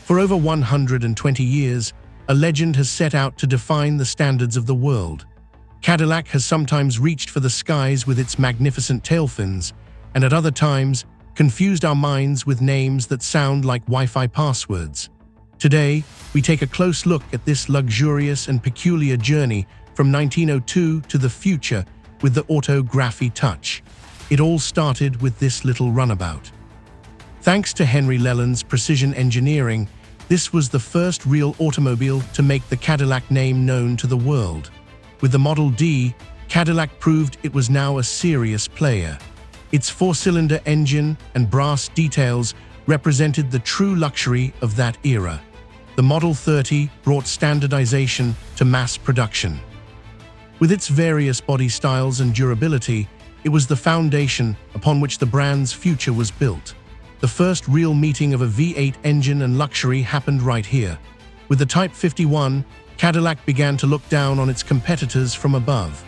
For over 120 years, a legend has set out to define the standards of the world. Cadillac has sometimes reached for the skies with its magnificent tailfins, and at other times, confused our minds with names that sound like Wi-Fi passwords. Today, we take a close look at this luxurious and peculiar journey from 1902 to the future with the autography touch. It all started with this little runabout. Thanks to Henry Leland's precision engineering, this was the first real automobile to make the Cadillac name known to the world. With the Model D, Cadillac proved it was now a serious player. Its four-cylinder engine and brass details represented the true luxury of that era. The Model 30 brought standardization to mass production. With its various body styles and durability, it was the foundation upon which the brand's future was built. The first real meeting of a V8 engine and luxury happened right here. With the Type 51, Cadillac began to look down on its competitors from above.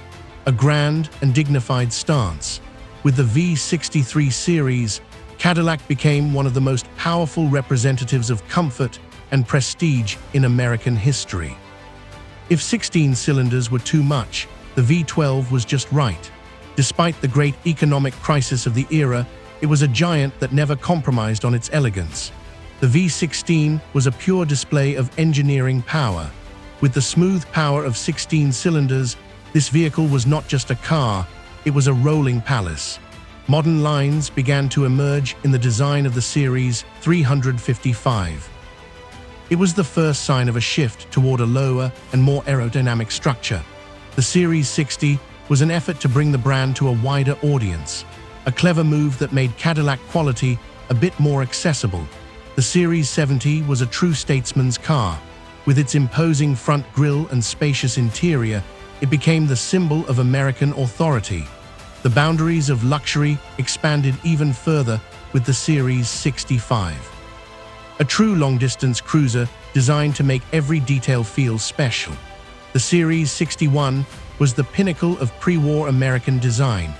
A grand and dignified stance. With the V63 series, Cadillac became one of the most powerful representatives of comfort and prestige in American history. If 16 cylinders were too much, the V12 was just right. Despite the great economic crisis of the era, it was a giant that never compromised on its elegance. The V16 was a pure display of engineering power. With the smooth power of 16 cylinders, this vehicle was not just a car, it was a rolling palace. Modern lines began to emerge in the design of the Series 355. It was the first sign of a shift toward a lower and more aerodynamic structure. The Series 60 was an effort to bring the brand to a wider audience, a clever move that made Cadillac quality a bit more accessible. The Series 70 was a true statesman's car. With its imposing front grille and spacious interior, it became the symbol of American authority. The boundaries of luxury expanded even further with the Series 65. A true long-distance cruiser designed to make every detail feel special. The Series 61 was the pinnacle of pre-war American design.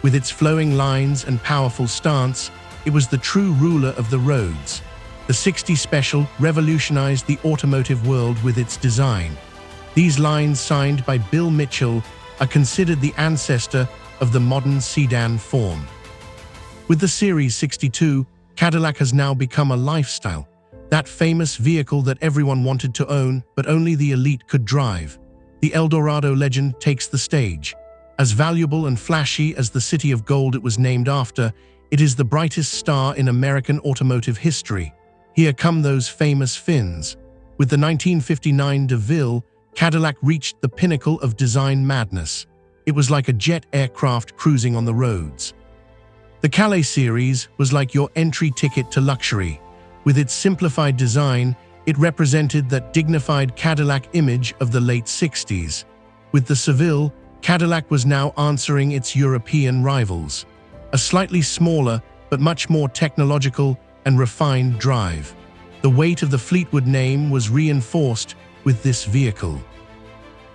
With its flowing lines and powerful stance, it was the true ruler of the roads. The 60 Special revolutionized the automotive world with its design. These lines, signed by Bill Mitchell, are considered the ancestor of the modern sedan form. With the Series 62, Cadillac has now become a lifestyle, that famous vehicle that everyone wanted to own, but only the elite could drive. The Eldorado legend takes the stage. As valuable and flashy as the City of Gold it was named after, it is the brightest star in American automotive history. Here come those famous fins. With the 1959 DeVille, Cadillac reached the pinnacle of design madness. It was like a jet aircraft cruising on the roads. The Calais series was like your entry ticket to luxury. With its simplified design, it represented that dignified Cadillac image of the late 60s. With the Seville, Cadillac was now answering its European rivals. A slightly smaller, but much more technological and refined drive. The weight of the Fleetwood name was reinforced with this vehicle.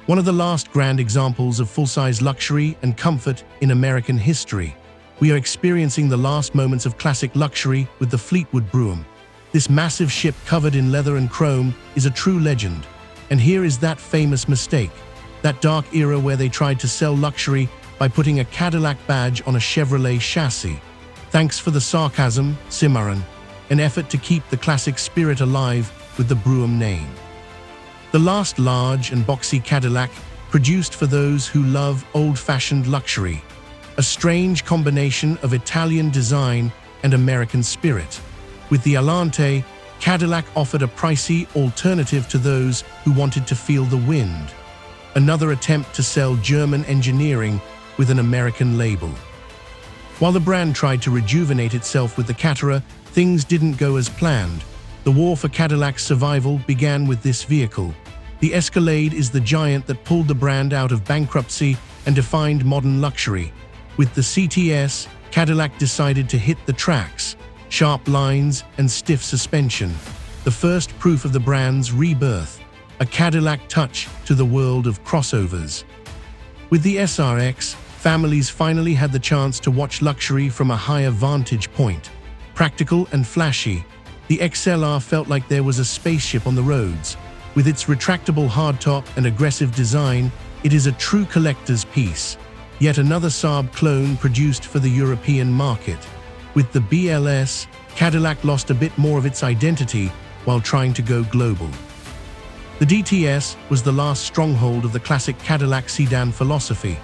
One of the last grand examples of full-size luxury and comfort in American history. We are experiencing the last moments of classic luxury with the Fleetwood Brougham. This massive ship covered in leather and chrome is a true legend. And here is that famous mistake, that dark era where they tried to sell luxury by putting a Cadillac badge on a Chevrolet chassis. Thanks for the sarcasm, Cimarron, an effort to keep the classic spirit alive with the Brougham name. The last large and boxy Cadillac, produced for those who love old-fashioned luxury. A strange combination of Italian design and American spirit. With the Alante, Cadillac offered a pricey alternative to those who wanted to feel the wind. Another attempt to sell German engineering with an American label. While the brand tried to rejuvenate itself with the Catera, things didn't go as planned. The war for Cadillac's survival began with this vehicle. The Escalade is the giant that pulled the brand out of bankruptcy and defined modern luxury. With the CTS, Cadillac decided to hit the tracks. Sharp lines and stiff suspension. The first proof of the brand's rebirth. A Cadillac touch to the world of crossovers. With the SRX, families finally had the chance to watch luxury from a higher vantage point. Practical and flashy, The XLR felt like there was a spaceship on the roads. With its retractable hardtop and aggressive design, it is a true collector's piece. Yet another Saab clone produced for the European market. With the BLS, Cadillac lost a bit more of its identity while trying to go global. The DTS was the last stronghold of the classic Cadillac sedan philosophy.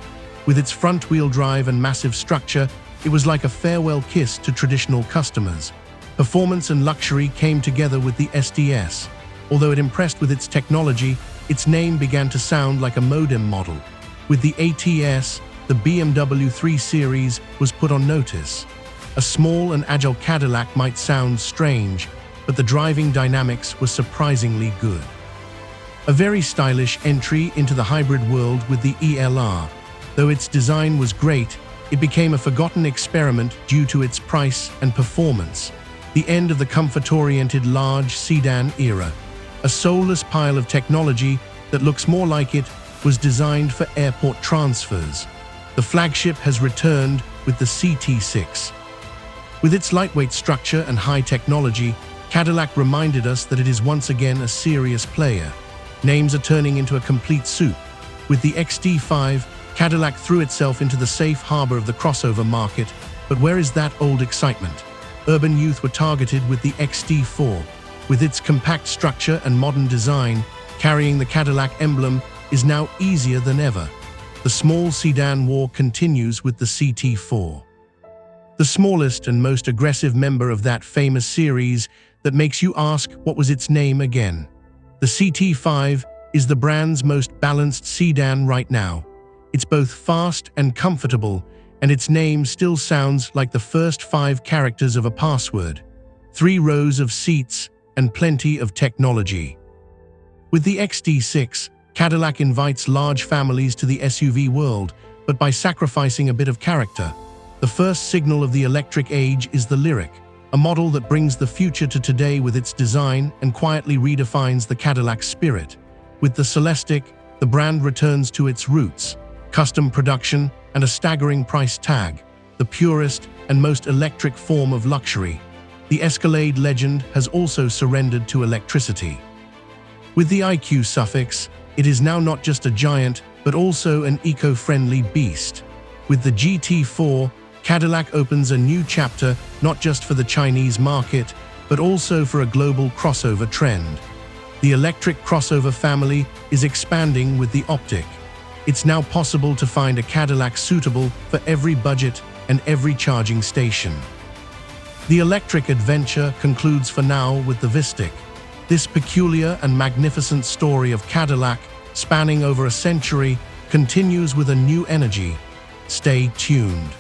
With its front-wheel drive and massive structure, it was like a farewell kiss to traditional customers. Performance and luxury came together with the SDS. Although it impressed with its technology, its name began to sound like a modem model. With the ATS, the BMW 3 Series was put on notice. A small and agile Cadillac might sound strange, but the driving dynamics were surprisingly good. A very stylish entry into the hybrid world with the ELR. Though its design was great, it became a forgotten experiment due to its price and performance. The end of the comfort-oriented large sedan era. A soulless pile of technology that looks more like it was designed for airport transfers. The flagship has returned with the CT6. With its lightweight structure and high technology, Cadillac reminded us that it is once again a serious player. Names are turning into a complete soup. With the XT5, Cadillac threw itself into the safe harbor of the crossover market, but where is that old excitement? Urban youth were targeted with the XT4. With its compact structure and modern design, carrying the Cadillac emblem is now easier than ever. The small sedan war continues with the CT4. The smallest and most aggressive member of that famous series that makes you ask what was its name again. The CT5 is the brand's most balanced sedan right now. It's both fast and comfortable, and its name still sounds like the first 5 characters of a password. 3 rows of seats and plenty of technology. With the XT6, Cadillac invites large families to the SUV world, but by sacrificing a bit of character. The first signal of the electric age is the Lyriq, a model that brings the future to today with its design and quietly redefines the Cadillac spirit. With the Celestiq, the brand returns to its roots, custom production and a staggering price tag, the purest and most electric form of luxury. The Escalade legend has also surrendered to electricity. With the IQ suffix, it is now not just a giant, but also an eco-friendly beast. With the GT4, Cadillac opens a new chapter not just for the Chinese market, but also for a global crossover trend. The electric crossover family is expanding with the Optiq. It's now possible to find a Cadillac suitable for every budget and every charging station. The electric adventure concludes for now with the Vistiq. This peculiar and magnificent story of Cadillac, spanning over a century, continues with a new energy. Stay tuned.